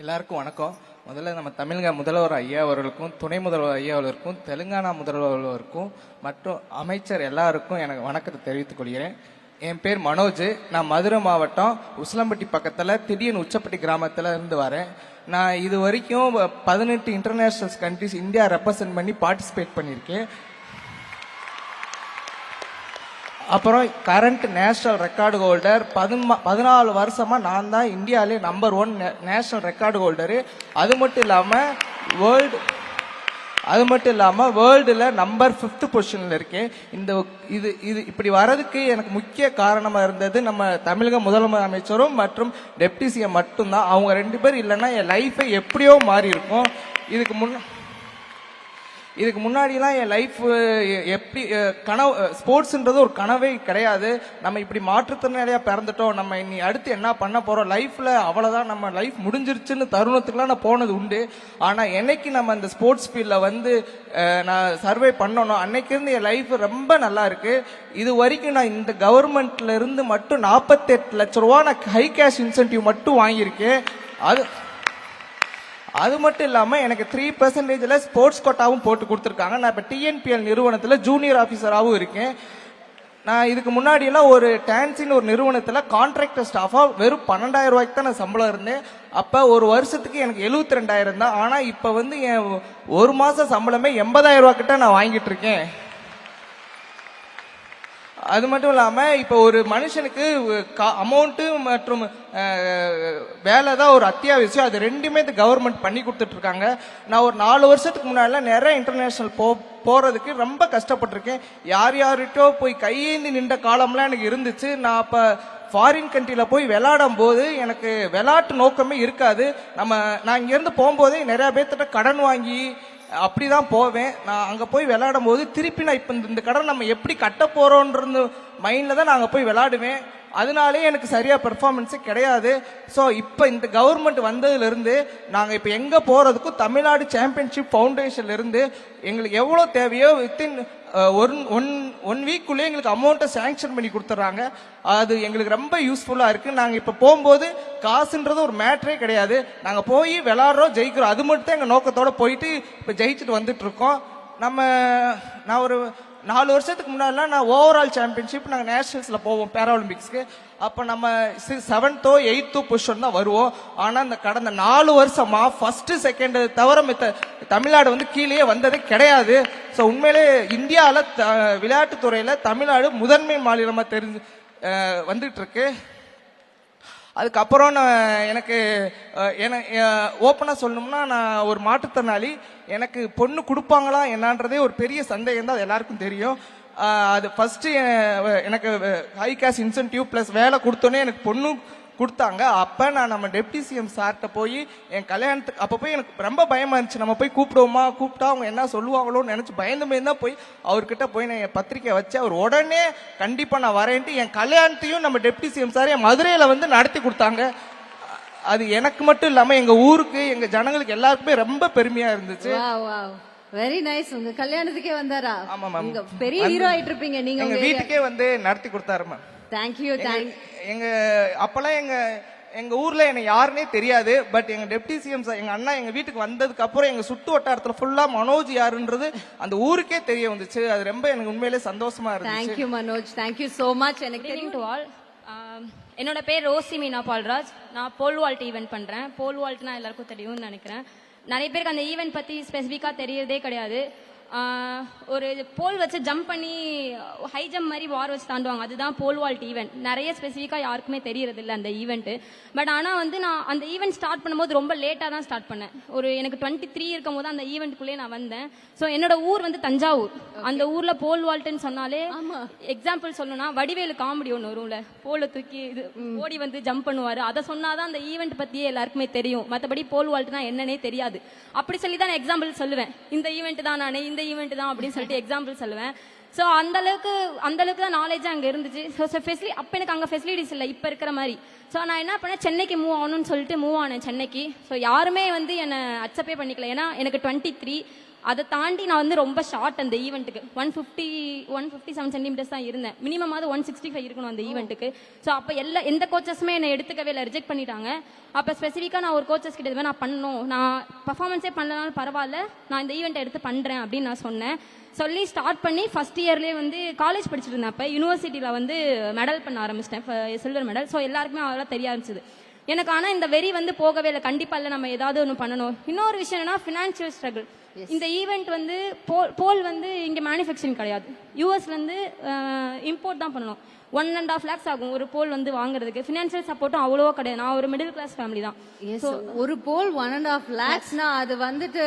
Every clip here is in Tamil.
எல்லாருக்கும் வணக்கம். முதல்ல நம்ம தமிழக முதல்வர் ஐயா அவர்களுக்கும், துணை முதல்வர் ஐயா அவர்களுக்கும், தெலுங்கானா முதல்வர் அவர்களுக்கும் மற்றும் அமைச்சர் எல்லாருக்கும் எனக்கு வணக்கத்தை தெரிவித்துக் கொள்கிறேன். என் பேர் மனோஜ். நான் மதுரை மாவட்டம் உசிலம்பட்டி பக்கத்தில் திடீர்னு உச்சப்பட்டி கிராமத்தில் இருந்து வரேன். நான் இது வரைக்கும் 18 இன்டர்நேஷனல் கண்ட்ரிஸ் இந்தியா ரெப்ரசன்ட் பண்ணி பார்ட்டிசிபேட் பண்ணியிருக்கேன். அப்புறம் கரண்ட் நேஷனல் ரெக்கார்டு ஹோல்டர் 14 வருஷமா நான் தான் இந்தியாவிலே நம்பர் 1 நேஷனல் ரெக்கார்டு ஹோல்டரு. அது மட்டும் இல்லாமல் வேர்ல்டுல நம்பர் 5th பொசிஷன்ல இருக்கேன். இது இப்படி வர்றதுக்கு எனக்கு முக்கிய காரணமா இருந்தது நம்ம தமிழக முதலமைச்சரும் மற்றும் டெப்டி சிஎம் மட்டும்தான். அவங்க 2 பேர் இல்லைன்னா என் லைஃபை எப்படியோ மாறி இருக்கும். இதுக்கு முன்னாடிலாம் என் லைஃப் எப்படி கனவு, ஸ்போர்ட்ஸ்ன்றது ஒரு கனவே கிடையாது. நம்ம இப்படி மாற்றுத்திறனாளியா பிறந்துட்டோம், நம்ம இனி அடுத்து என்ன பண்ண போறோம், லைஃப்ல அவ்வளவுதான், நம்ம லைஃப் முடிஞ்சிருச்சுன்னு தருணத்துக்குலாம் நான் போனது உண்டு. ஆனா என்னைக்கு நம்ம இந்த ஸ்போர்ட்ஸ் ஃபீல்ட்ல வந்து நான் சர்வே பண்ணணும், அன்னைக்கு இருந்து என் லைஃப் ரொம்ப நல்லா இருக்கு. இது வரைக்கும் நான் இந்த கவர்மெண்ட்ல இருந்து மட்டும் 48 லட்சம் ரூபா நான் ஹை கேஷ் இன்சென்டிவ் மட்டும் வாங்கியிருக்கேன். அது மட்டும் இல்லாம எனக்கு 3% ஸ்போர்ட்ஸ் கோட்டாவும் போட்டு கொடுத்துருக்காங்க. நான் இப்ப டிஎன்பிஎல் நிறுவனத்துல ஜூனியர் ஆபீசராகவும் இருக்கேன். நான் இதுக்கு முன்னாடி எல்லாம் ஒரு டான்சின் ஒரு நிறுவனத்துல கான்ட்ராக்டர் ஸ்டாஃபா வெறும் 12,000 ரூபாய்க்கு தான் நான் சம்பளம் இருந்தேன். அப்ப ஒரு வருஷத்துக்கு எனக்கு 72,000 தான். ஆனா இப்ப வந்து என் ஒரு மாசம் சம்பளமே 80,000 ரூபாய் கிட்ட நான் வாங்கிட்டு இருக்கேன். அது மட்டும் இல்லாம இப்ப ஒரு மனுஷனுக்கு அமௌண்ட் மற்றும் வேலை தான் ஒரு அத்தியாவசியம். அது ரெண்டுமே இந்த கவர்மெண்ட் பண்ணி கொடுத்துட்டு இருக்காங்க. நான் ஒரு 4 வருஷத்துக்கு முன்னாடி நிறைய இன்டர்நேஷனல் போறதுக்கு ரொம்ப கஷ்டப்பட்டிருக்கேன். யார்கிட்டோ போய் கையேந்தி நின்ற காலம்லாம் எனக்கு இருந்துச்சு. நான் அப்ப ஃபாரின் கண்ட்ரியில போய் விளையாடும் போது எனக்கு விளையாட்டு நோக்கமே இருக்காது. நான் இங்க இருந்து போகும்போதே நிறைய பேர்த்திட்ட கடன் வாங்கி அப்படிதான் போவேன். நான் அங்க போய் விளையாடும் போது திருப்பி நான் இப்ப இந்த கடன் நம்ம எப்படி கட்ட போறோம்ன்ற மைண்ட்ல தான் நாங்க போய் விளையாடுவேன். அதனாலே எனக்கு சரியா பெர்ஃபார்மன்ஸே கிடையாது. ஸோ இப்போ இந்த கவர்மெண்ட் வந்ததுல இருந்து நாங்க இப்ப எங்க போறதுக்கும் தமிழ்நாடு சாம்பியன்ஷிப் ஃபவுண்டேஷன்ல இருந்து எங்களுக்கு எவ்வளவு தேவையோ வித்தின் ஒன் வீக்குள்ளே எங்களுக்கு அமௌண்ட்டை சாங்ஷன் பண்ணி கொடுத்துட்றாங்க. அது எங்களுக்கு ரொம்ப யூஸ்ஃபுல்லா இருக்கு. நாங்க இப்ப போகும்போது காசுன்றது ஒரு மேட்டரே கிடையாது. நாங்க போய் விளையாடுறோம், ஜெயிக்கிறோம், அது மட்டும் எங்க நோக்கத்தோட போயிட்டு இப்ப ஜெயிச்சுட்டு வந்துட்டு இருக்கோம். நான் ஒரு 4 வருஷத்துக்கு முன்னாடிலாம் நான் ஓவரால் சாம்பியன்ஷிப் நாங்கள் நேஷனல்ஸ்ல போவோம் பேராலிம்பிக்ஸ்க்கு. அப்போ நம்ம 7th or 8th பொசிஷன் தான் வருவோம். ஆனால் இந்த கடந்த 4 வருஷமா 1st 2nd தவிர தமிழ்நாடு வந்து கீழே வந்ததே கிடையாது. ஸோ உண்மையிலே இந்தியாவில் விளையாட்டுத்துறையில தமிழ்நாடு முதன்மை மாநிலமா வந்துட்டு இருக்கு. அதுக்கப்புறம் எனக்கு ஓப்பனா சொல்லணும்னா நான் ஒரு மாற்றுத்திறனாளி. எனக்கு பொண்ணு கொடுப்பாங்களா என்னன்றதே ஒரு பெரிய சந்தேகம் தான், அது எல்லாருக்கும் தெரியும். அது ஃபர்ஸ்ட் எனக்கு ஹை கேஷ் இன்சென்டிவ் பிளஸ் வேலை கொடுத்தோன்னே எனக்கு பொண்ணு கொடுத்தாங்க. அப்ப நான் நம்ம டெப்டி சிஎம் சார்கிட்ட போய் என் கல்யாணத்துக்கு அப்ப போய் எனக்கு ரொம்ப பயமா இருந்துச்சு. நம்ம போய் கூப்பிட்டா அவங்க என்ன சொல்லுவாங்களோன்னு நினைச்சு பயந்து தான் போய் அவர்கிட்ட போய் நான் என் பத்திரிக்கை வச்சு அவர் உடனே கண்டிப்பா நான் வரேன்ட்டு என் கல்யாணத்தையும் நம்ம டெப்டி சிஎம் சார் என் மதுரையில வந்து நடத்தி கொடுத்தாங்க. அது எனக்கு மட்டும் இல்லாம எங்க ஊருக்கு எங்க ஜனங்களுக்கு எல்லாருக்குமே ரொம்ப பெருமையா இருந்துச்சு. Very nice. உங்க கல்யாணத்துக்கே வந்தாரா? ஆமா மேம். பெரிய ஹீரோ ஆயிட்டு இருப்பீங்க நீங்க. எங்க வீட்டுக்கே வந்து நடத்தி கொடுத்தாரு மேம். தேங்க்யூ. அப்பெல்லாம் எங்க ஊர்ல என்ன யாருன்னே தெரியாது. பட் எங்க டெப்டி சிஎம் எங்க அண்ணா எங்க வீட்டுக்கு வந்ததுக்கு அப்புறம் எங்க சுட்டு வட்டாரத்துல ஃபுல்லா மனோஜ் யாருன்றது அந்த ஊருக்கே தெரிய வந்துச்சு. அது ரொம்ப எனக்கு உண்மையிலே சந்தோஷமா இருந்துச்சு. Thank you Manoj, thank you so much. எனக்கு டு ஆல். என்னோட பேர் ரோசி மீனா பால்ராஜ். நான் போல் வால்ட் ஈவென்ட் பண்றேன். போல் வால்ட்னா எல்லாருக்கும் தெரியும்னு நினைக்கிறேன். நிறைய பேருக்கு அந்த ஈவெண்ட் பத்தி ஸ்பெசிஃபிக்கா தெரியறதே கிடையாது. ஒரு போல் வச்சு ஜம்ப் பண்ணி ஹை ஜம்ப் மாதிரி வார் வச்சு தாண்டுவாங்க, அதுதான் போல் வால்ட் ஈவெண்ட். நிறைய ஸ்பெசிஃபிக்காக யாருக்குமே தெரியறது இல்லை அந்த ஈவெண்ட்டு. பட் ஆனால் வந்து நான் அந்த ஈவெண்ட் ஸ்டார்ட் பண்ணும்போது ரொம்ப லேட்டாக தான் ஸ்டார்ட் பண்ணேன். எனக்கு 23 இருக்கும் போது அந்த ஈவெண்ட்டுக்குள்ளே நான் வந்தேன். ஸோ என்னோட ஊர் வந்து தஞ்சாவூர். அந்த ஊரில் போல் வால்ட்டுன்னு சொன்னாலே எக்ஸாம்பிள் சொல்லணும்னா வடிவேலு காமெடி ஒன்று வரும்ல, போலை தூக்கி இது ஓடி வந்து ஜம்ப் பண்ணுவார், அதை சொன்னாதான் அந்த ஈவெண்ட் பற்றியே எல்லாருக்குமே தெரியும். மற்றபடி போல் வால்ட்னா என்னன்னே தெரியாது. அப்படி சொல்லி தான் நான் எக்ஸாம்பிள் சொல்லுவேன், இந்த ஈவெண்ட் தான் நான் இந்த ஈவெண்ட் தான் அப்படின்னு சொல்லிட்டு எக்ஸாம்பிள் சொல்லுவேன். ஸோ அந்த அளவுக்கு தான் நாலேஜ் அங்கே இருந்துச்சு. ஸோ அப்போ எனக்கு அங்கே ஃபெசிலிட்டிஸ் இல்லை இப்போ இருக்கிற மாதிரி. ஸோ நான் என்ன பண்ணேன், சென்னைக்கு மூவ் ஆகணும்னு சொல்லிட்டு மூவ் ஆனேன் சென்னைக்கு. ஸோ யாருமே வந்து என்னை அக்செப்டே பண்ணிக்கல. ஏன்னா எனக்கு 23 அதை தாண்டி நான் வந்து ரொம்ப ஷார்ட் அந்த ஈவெண்ட்டுக்கு 157 சென்டிமீட்டர்ஸ் தான் இருந்தேன். மினிமமாவது 165 இருக்கணும் அந்த ஈவெண்ட்டுக்கு. ஸோ அப்போ எந்த கோச்சஸுமே என்னை எடுத்துக்கவே இல்லை, ரிஜெக்ட் பண்ணிட்டாங்க. அப்போ ஸ்பெசிஃபிக்காக நான் ஒரு கோச்சஸ் கிட்ட நான் பண்ணணும், நான் பர்ஃபார்மன்ஸே பண்ணலனாலும் பரவாயில்ல, நான் இந்த ஈவெண்ட்டை எடுத்து பண்ணுறேன் அப்படின்னு நான் சொன்னேன். சொல்லி ஸ்டார்ட் பண்ணி ஃபர்ஸ்ட் இயர்லேயே வந்து காலேஜ் படிச்சுட்டு இருந்தேன். அப்போ யூனிவர்சிட்டியில் வந்து மெடல் பண்ண ஆரம்பிச்சிட்டேன், சில்வர் மெடல். ஸோ எல்லாருக்குமே அதெல்லாம் தெரிய ஆரம்பிச்சது எனக்கு. ஆனால் இந்த வெறி வந்து போகவே இல்லை. கண்டிப்பாக இல்லை, நம்ம ஏதாவது ஒன்று பண்ணணும். இன்னொரு விஷயம் என்னன்னா ஃபினான்ஷியல் ஸ்ட்ரகிள். இந்த ஈவெண்ட் வந்து போல் வந்து இங்கே மேனுஃபேக்சரிங் கிடையாது, யூஎஸ்லேருந்து இம்போர்ட் தான் பண்ணணும். 1.5 lakhs ஆகும் ஒரு போல் வந்து வாங்குறதுக்கு. ஃபினான்ஷியல் சப்போர்ட்டும் அவ்வளவோ கிடையாது. நான் ஒரு மிடில் கிளாஸ் ஃபேமிலி தான். ஒரு போல் 1.5 lakhsனா அது வந்துட்டு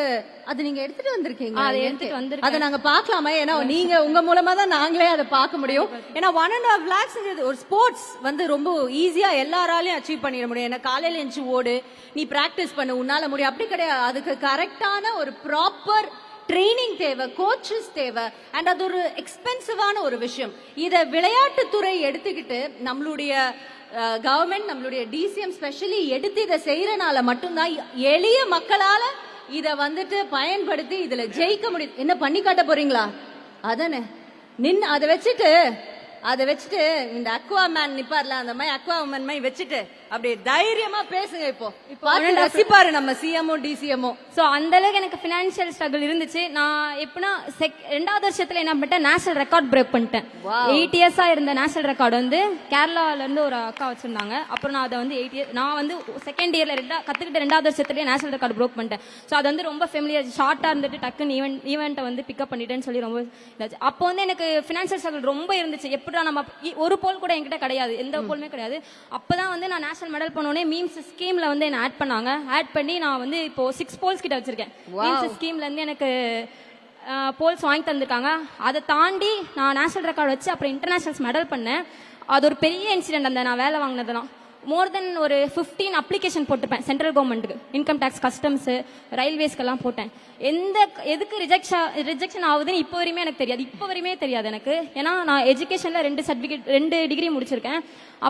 அது நீங்க எடுத்துட்டு வந்திருக்கீங்க. அதை எடுத்துட்டு வந்திருக்கேன். அதை நாங்க பார்க்கலாமா? ஏன்னா நீங்க உங்க மூலமா தான் நாங்களே அதை பார்க்க முடியும். ஏன்னா 1.5 lakhsங்கிறது ஒரு ஸ்போர்ட்ஸ் வந்து ரொம்ப ஈஸியா எல்லாராலையும் அச்சீவ் பண்ணிட முடியும். ஏன்னா காலையில எழுந்து ஓடு, நீ பிராக்டிஸ் பண்ணு, உன்னால முடியும், அப்படி கிடையாது. அதுக்கு கரெக்டான ஒரு ப்ராப்பர் ட்ரைனிங் தேவை, கோச்சஸ் தேவை, அண்ட் அது ஒரு எக்ஸ்பென்சிவான ஒரு விஷயம். இத விளையாட்டுத்துறை எடுத்துக்கிட்டு நம்மளுடைய கவர்மெண்ட், நம்மளுடைய டிசிஎம் ஸ்பெஷலி எடுத்து இதை செய்யறனால மட்டும்தான் எளிய மக்களால இத வந்துட்டு பயன்படுத்தி இதுல ஜெயிக்க முடியும். என்ன பண்ணி காட்ட போறீங்களா? அதானே அதை வச்சுட்டு இந்த அக்வா மேன் நிப்பார்ல, அந்த மாதிரி அக்வா உமன் மாதிரி வச்சுட்டு அப்படியே தைரியமா பேசுங்க. இப்போ ரசிப்பாரு நம்ம சிஎம்ஓ டிசிஎம்ஓ. ஸோ அந்த அளவுக்கு எனக்கு ஃபினான்ஷியல் ஸ்ட்ரகிள் இருந்துச்சு. நான் எப்படின்னா 2வது வருஷத்துல என்ன பண்ணிட்டேன், நேஷனல் ரெக்கார்ட் பிரேக் பண்ணிட்டேன். 8 இயர்ஸா இருந்த நேஷனல் ரெக்கார்டு வந்து கேரளால இருந்து ஒரு அக்கா வச்சிருந்தாங்க. அப்புறம் நான் அதை வந்து 8 இயர் நான் வந்து செகண்ட் இயர்ல கத்துக்கிட்ட 2வது வருஷத்துலயே நேஷனல் ரெக்கார்டு பிரேக் பண்ணிட்டேன். ஸோ அது வந்து ரொம்ப ஃபெமிலியர், ஷார்ட்டா இருந்துட்டு டக்குன்னு ஈவெண்ட்டை வந்து பிக்கப் பண்ணிட்டேன்னு சொல்லி ரொம்ப இதாச்சு. அப்போ வந்து எனக்கு ஃபினான்ஷியல் ஸ்ட்ரகிள் ரொம்ப இருந்துச்சு. எப்படா நம்ம ஒரு போல் கூட என்கிட்ட கிடையாது, எந்த போலுமே கிடையாது. அப்பதான் வந்து நான் நேஷனல் மெடல் பண்ணோடனே மீம்ஸ் ஸ்கீம்ல வந்து என்ன ஆட் பண்ணாங்க. ஆட் பண்ணி நான் வந்து இப்போ 6 போல்ஸ் கிட்ட வச்சிருக்கேன். மீம்ஸ் ஸ்கீம்ல இருந்து எனக்கு போல்ஸ் வாங்கி தந்திருக்காங்க. அதை தாண்டி நான் நேஷனல் ரெக்கார்டு வச்சு அப்புறம் இன்டர்நேஷனல்ஸ் மெடல் பண்ணேன். அது ஒரு பெரிய இன்சிடென்ட். அந்த நான் வேலை வாங்கினதெல்லாம் மோர் தென் ஒரு 15 அப்ளிகேஷன் போட்டுப்பேன் சென்ட்ரல் கவர்மெண்ட்டுக்கு, இன்கம் டேக்ஸ், கஸ்டம்ஸ், ரயில்வேஸ்க்கெல்லாம் போட்டேன். எதுக்கு ரிஜெக்ஷன் ஆகுதுன்னு இப்போ வரையுமே எனக்கு தெரியாது. இப்போ வரையுமே தெரியாது எனக்கு. ஏன்னா நான் எஜுகேஷன்ல 2 டிகிரி முடிச்சிருக்கேன்.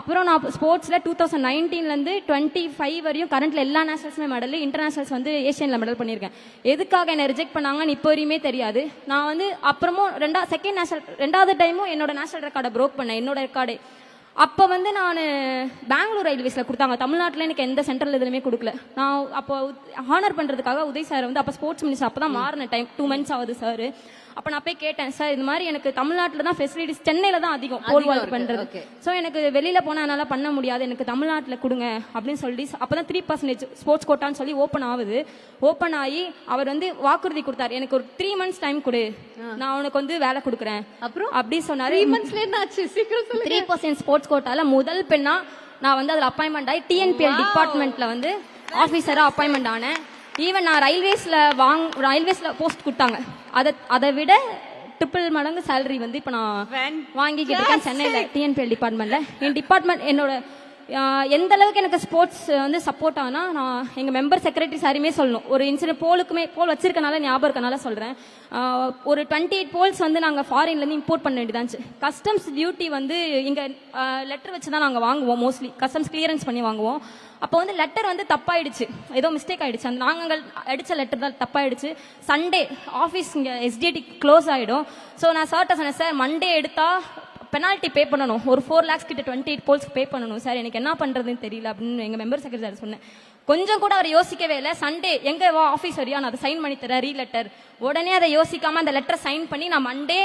அப்புறம் நான் ஸ்போர்ட்ஸ்ல 2019 25 வரையும் கரண்ட்ல எல்லா நேஷனல்ஸுமே மெடல், இன்டர்நேஷனல்ஸ் வந்து ஏஷியன்ல மெடல் பண்ணியிருக்கேன். எதுக்காக என்ன ரிஜெக்ட் பண்ணாங்கன்னு இப்போ வரையுமே தெரியாது. நான் வந்து அப்புறமும் 2வது டைமும் என்னோட நேஷனல் ரெக்கார்டை ப்ரோக் பண்ணேன், என்னோட ரெக்கார்டே. அப்போ வந்து நான் பெங்களூர் ரயில்வேஸில் கொடுத்தாங்க. தமிழ்நாட்டில் எனக்கு எந்த சென்ட்ரல் இதுலையுமே கொடுக்கல. நான் அப்போ ஹானர் பண்ணுறதுக்காக உதய் சார் வந்து அப்போ ஸ்போர்ட்ஸ் மினிஸ்டர், அப்போ தான் மாறின டைம், 2 months ஆகுது சார். அப்போ நான் போய் கேட்டேன், சார் இது மாதிரி எனக்கு தமிழ்நாட்டில் தான் ஃபெசிலிட்டிஸ், சென்னையில் தான் அதிகம் போல் வால்ட் பண்ணுறது. ஸோ எனக்கு வெளியில் போனால் என்னால் பண்ண முடியாது, எனக்கு தமிழ்நாட்டில் கொடுங்க அப்படின்னு சொல்லி அப்போ தான் 3% ஸ்போர்ட்ஸ் கோட்டான்னு சொல்லி ஓப்பன் ஆகுது. ஓப்பன் ஆகி அவர் வந்து வாக்குறுதி கொடுத்தாரு, எனக்கு ஒரு 3 months டைம் கொடு, நான் உனக்கு வந்து வேலை கொடுக்குறேன் அப்புறம் அப்படி சொன்னாரு. 3% ஸ்போர்ட்ஸ் கோட்டால முதல் பெண்ணா நான் வந்து அதில் அப்பாயின்மெண்ட் ஆகி டிஎன்பிஎல் டிபார்ட்மெண்ட்ல வந்து ஆஃபீஸராக அப்பாயின்மெண்ட் ஆனேன். ஈவன் நான் ரயில்வேஸ்ல போஸ்ட் கொடுத்தாங்க. அதை விட ட்ரிபிள் மடங்கு சேலரி வந்து இப்போ நான் வாங்கிக்கிட்டு இருக்கேன் சென்னையில் டிஎன்பிஎல் டிபார்ட்மெண்ட்ல. என் டிபார்ட்மெண்ட் என்னோட எந்த அளவுக்கு எனக்கு ஸ்போர்ட்ஸ் வந்து சப்போர்ட் ஆனா, நான் எங்க மெம்பர் செக்ரட்டரி சாரியுமே சொல்லணும். ஒரு இன்சிடென்ட் போல் வச்சிருக்கனால ஞாபகம் இருக்கனால சொல்றேன். ஒரு 28 போல்ஸ் வந்து நாங்க ஃபாரின்ல இருந்து இம்போர்ட் பண்ண வேண்டியதாச்சு. கஸ்டம்ஸ் டியூட்டி வந்து இங்க லெட்டர் வச்சு தான் நாங்க வாங்குவோம், மோஸ்ட்லி கஸ்டம்ஸ் கிளியரன்ஸ் பண்ணி வாங்குவோம். அப்போ வந்து லெட்டர் வந்து தப்பாயிடுச்சு, ஏதோ மிஸ்டேக் ஆயிடுச்சு. அந்த நாங்கள் அடிச்ச லெட்டர் தான் தப்பாயிடுச்சு. சண்டே ஆஃபீஸ் இங்க எஸ்டிடி க்ளோஸ் ஆயிடும். ஸோ நான் சார்ட்ட சொன்னேன், சார் மண்டே எடுத்தா பெனால்ட்டி பே பண்ணணும், ஒரு 4 lakhs கிட்ட 28 போல்ஸ் பே பண்ணணும் சார், எனக்கு என்ன பண்றதுன்னு தெரியல அப்படின்னு எங்க மெம்பர் செக்ரட்டரி சொன்னேன். கொஞ்சம் கூட அவர் யோசிக்கவே இல்லை. சண்டே எங்க வா ஆஃபீஸ் வரையா, நான் அதை சைன் பண்ணி தரேன் ரீ லெட்டர். உடனே அதை யோசிக்காம அந்த லெட்டர் சைன் பண்ணி நான் மண்டே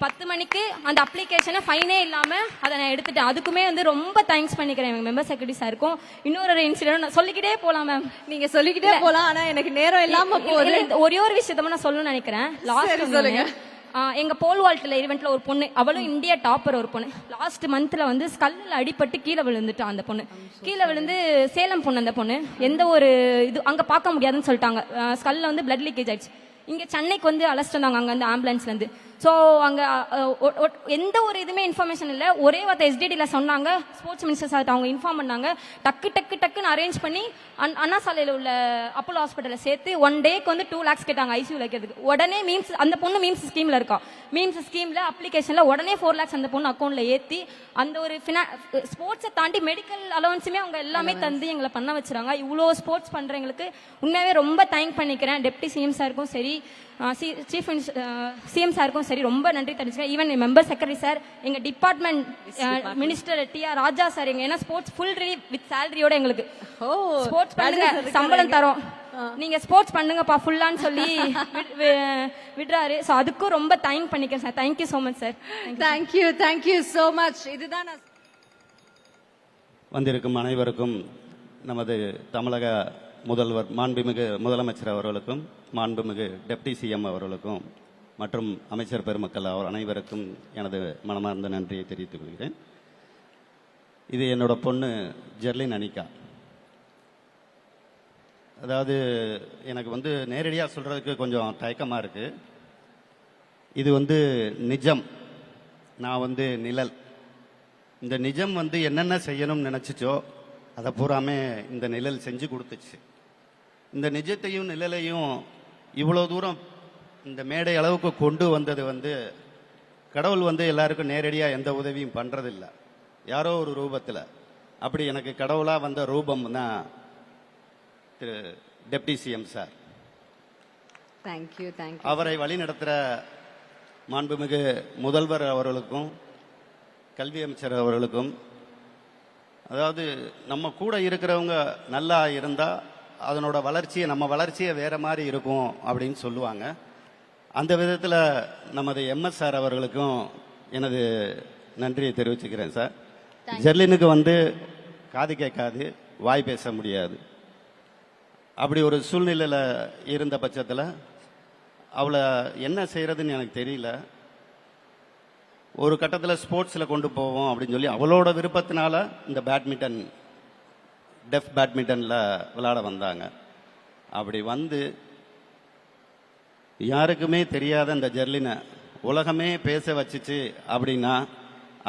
10 மணிக்கு அந்த அப்ளிகேஷனை ஃபைனே இல்லாம அதை நான் எடுத்துட்டேன். அதுக்குமே வந்து ரொம்ப தேங்க்ஸ் பண்ணிக்கிறேன் எங்க மெம்பர் செக்ரட்டரி சாருக்கும். இன்னொரு இன்சிடென்ட் நான் சொல்லிக்கிட்டே போலாம் மேம். நீங்க சொல்லிக்கிட்டே போலாம், ஆனா எனக்கு நேரம் இல்லாம போகுது. ஒரே ஒரு விஷயத்த நான் சொல்லணும்னு நினைக்கிறேன். லாஸ்ட் சொல்லுங்க. எங்க போல் வால்ட்ல ஈவெண்ட்ல ஒரு பொண்ணு, அவளும் இந்தியா டாப்பர் ஒரு பொண்ணு, லாஸ்ட் மந்த்ல வந்து ஸ்கல்ல அடிபட்டு கீழே விழுந்துட்டா. அந்த பொண்ணு கீழே விழுந்து, சேலம் பொண்ணு அந்த பொண்ணு, எந்த ஒரு இது அங்க பார்க்க முடியாதுன்னு சொல்லிட்டாங்க. ஸ்கல்ல வந்து பிளட் லீக்கேஜ் ஆயிடுச்சு. இங்க சென்னைக்கு வந்து அழைச்சிட்டு வந்தாங்க அங்க அந்த ஆம்புலன்ஸ்ல இருந்து. ஸோ அங்கே எந்த ஒரு இதுவுமே இன்ஃபர்மேஷன் இல்லை. ஒரே வார்த்தை எஸ்டிடியில் சொன்னாங்க, ஸ்போர்ட்ஸ் மினிஸ்டர் சார் அவங்க இன்ஃபார்ம் பண்ணாங்க. டக்குன்னு அரேஞ்ச் பண்ணி அண்ணா சாலையில் உள்ள அப்போலோ ஹாஸ்பிட்டலில் சேர்த்து 1 டேக்கு வந்து 2 lakhs கேட்டாங்க ஐசியூ வைக்கிறதுக்கு. உடனே மீம்ஸ் அந்த பொண்ணு மீம்ஸ் ஸ்கீமில் இருக்கா. மீம்ஸ் ஸ்கீமில் அப்ளிகேஷனில் உடனே 4 lakhs அந்த பொண்ணு அக்கௌண்ட்டில் ஏற்றி அந்த ஒரு ஸ்போர்ட்ஸை தாண்டி மெடிக்கல் அலவன்ஸுமே அவங்க எல்லாமே தந்து எங்களை பண்ண வச்சுறாங்க. இவ்வளோ ஸ்போர்ட்ஸ் பண்ணுறவங்களுக்கு உண்மையாகவே ரொம்ப தேங்க் பண்ணிக்கிறேன். டெப்டி சிஎம் சாருக்கும் சரி, சீஃப் சிஎம் சாருக்கும் சரி ரொம்ப நன்றி தெரிஞ்சுக்கிறேன். ஈவன் மெம்பர் செக்ரட்டரி சார், எங்கள் டிபார்ட்மெண்ட் மினிஸ்டர் டிஆர் ராஜா சார், எங்க ஏன்னா ஸ்போர்ட்ஸ் ஃபுல் ரிலீவ் வித் சேலரியோட எங்களுக்கு ஸ்போர்ட்ஸ் பண்ணுங்க சம்பளம் தரோம், நீங்க ஸ்போர்ட்ஸ் பண்ணுங்கப்பா ஃபுல்லான்னு சொல்லி விடுறாரு. ஸோ அதுக்கும் ரொம்ப தேங்க் பண்ணிக்கிறேன் sir. Thank you so much sir. Thank you so much. இதுதான் வந்திருக்கும் அனைவருக்கும் நமது தமிழக முதல்வர் மாண்புமிகு முதலமைச்சர் அவர்களுக்கும் மாண்புமிகு டெப்டி சிஎம் அவர்களுக்கும் மற்றும் அமைச்சர் பெருமக்கள் அனைவருக்கும் எனது மனமார்ந்த நன்றியை தெரிவித்துக் கொள்கிறேன். இது என்னோட பொண்ணு ஜெர்லின் அனிகா. அதாவது எனக்கு வந்து நேரடியாக சொல்றதுக்கு கொஞ்சம் தயக்கமாக இருக்கு. இது வந்து நிஜம், நான் வந்து நிழல். இந்த நிஜம் வந்து என்னென்ன செய்யணும்னு நினைச்சிச்சோ அதை பூராமே இந்த நிழல் செஞ்சு கொடுத்துச்சு. இந்த நிஜத்தையும் நிழலையும் இவ்வளோ தூரம் இந்த மேடை அளவுக்கு கொண்டு வந்தது வந்து கடவுள் வந்து எல்லாருக்கும் நேரடியாக எந்த உதவியும் பண்றதில்ல, யாரோ ஒரு ரூபத்தில். அப்படி எனக்கு கடவுளாக வந்த ரூபம் தான் திரு டெப்டி சிஎம் சார். தேங்க்யூ. அவரை வழிநடத்துகிற மாண்புமிகு முதல்வர் அவர்களுக்கும் கல்வி அமைச்சர் அவர்களுக்கும், அதாவது நம்ம கூட இருக்கிறவங்க நல்லா இருந்தா அதனோட வளர்ச்சியை நம்ம வளர்ச்சியை வேற மாதிரி இருக்கும் அப்படின்னு சொல்லுவாங்க. அந்த விதத்தில் நமது எம்எஸ் சார் அவர்களுக்கும் எனது நன்றியை தெரிவிச்சுக்கிறேன் சார். ஜெர்லினுக்கு வந்து காது கேட்காது, வாய் பேச முடியாது. அப்படி ஒரு சூழ்நிலையில் இருந்த பட்சத்தில் அவளை என்ன செய்யறதுன்னு எனக்கு தெரியல. ஒரு கட்டத்தில் ஸ்போர்ட்ஸில் கொண்டு போவோம் அப்படின்னு சொல்லி அவளோட விருப்பத்தினால இந்த பேட்மிண்டன், டெஃப் பேட்மிண்டனில் விளையாட வந்தாங்க. அப்படி வந்து யாருக்குமே தெரியாத இந்த ஜெர்லினை உலகமே பேச வச்சுச்சு அப்படின்னா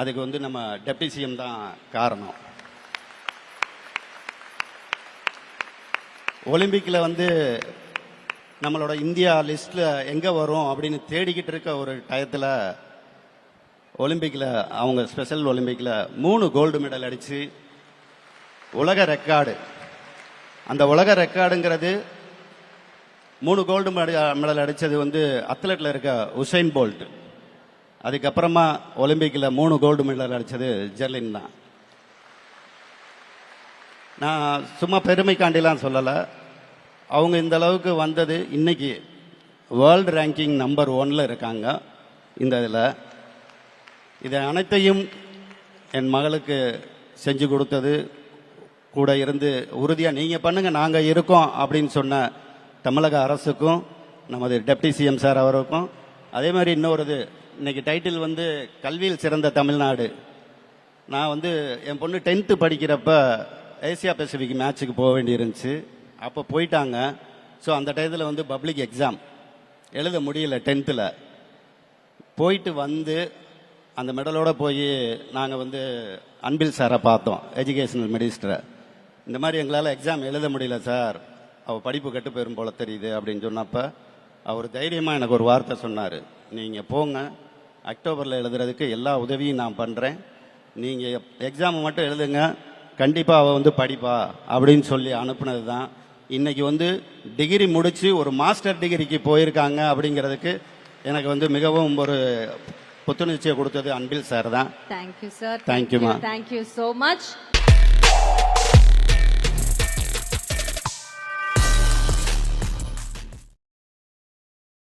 அதுக்கு வந்து நம்ம டெப்டி சிஎம் தான் காரணம். ஒலிம்பிக்கில் வந்து நம்மளோட இந்தியா லிஸ்ட்ல எங்கே வரும் அப்படின்னு தேடிக்கிட்டு இருக்க ஒரு டயத்தில் ஒலிம்பிக்கில் அவங்க ஸ்பெஷல் ஒலிம்பிக்கில் 3 கோல்டு மெடல் அடித்து உலக ரெக்கார்டு. அந்த உலக ரெக்கார்டுங்கிறது 3 கோல்டு மெடல் அடித்தது வந்து அத்லெட்டில் இருக்க உசைன் போல்ட். அதுக்கப்புறமா ஒலிம்பிக்கில் 3 கோல்டு மெடல் அடித்தது ஜெர்லின் தான். நான் சும்மா பெருமைக்காண்டிலாம் சொல்லலை. அவங்க இந்த அளவுக்கு வந்தது இன்னைக்கு வேர்ல்டு ரேங்கிங் நம்பர் 1ல் இருக்காங்க. இந்த இதில் இதை அனைத்தையும் என் மகளுக்கு செஞ்சு கொடுத்தது, கூட இருந்து உறுதியாக நீங்கள் பண்ணுங்க நாங்கள் இருக்கோம் அப்படின்னு சொன்ன தமிழக அரசுக்கும் நமது டெப்டி சிஎம் சார் அவருக்கும், அதே மாதிரி இன்னொரு இன்னைக்கு டைட்டில் வந்து கல்வியில் சிறந்த தமிழ்நாடு. நான் வந்து என் பொண்ணு 10th படிக்கிறப்ப ஏசியா பசிபிக் மேட்சுக்கு போக வேண்டியிருந்துச்சு. அப்போ போயிட்டாங்க. ஸோ அந்த டயத்தில் வந்து பப்ளிக் எக்ஸாம் எழுத முடியல 10th. போயிட்டு வந்து அந்த மெடலோட போய் நாங்கள் வந்து அன்பில் சாரை பார்த்தோம், எஜுகேஷனல் மினிஸ்டரை. இந்த மாதிரி எங்களால் எக்ஸாம் எழுத முடியல சார், அவள் படிப்பு கெட்டு போயிரும் போல தெரியுது அப்படின்னு சொன்னப்ப அவர் தைரியமாக எனக்கு ஒரு வார்த்தை சொன்னார். நீங்கள் போங்க, அக்டோபரில் எழுதுறதுக்கு எல்லா உதவியும் நான் பண்ணுறேன், நீங்கள் எக்ஸாமை மட்டும் எழுதுங்க, கண்டிப்பாக அவள் வந்து படிப்பா அப்படின்னு சொல்லி அனுப்புனது தான் இன்னைக்கு வந்து டிகிரி முடிச்சு ஒரு மாஸ்டர் டிகிரிக்கு போயிருக்காங்க. அப்படிங்கிறதுக்கு எனக்கு வந்து மிகவும் ஒரு புத்துணர்ச்சியை கொடுத்தது அன்பில் சார் தான். Thank you sir. தேங்க்யூமா. Thank you so much.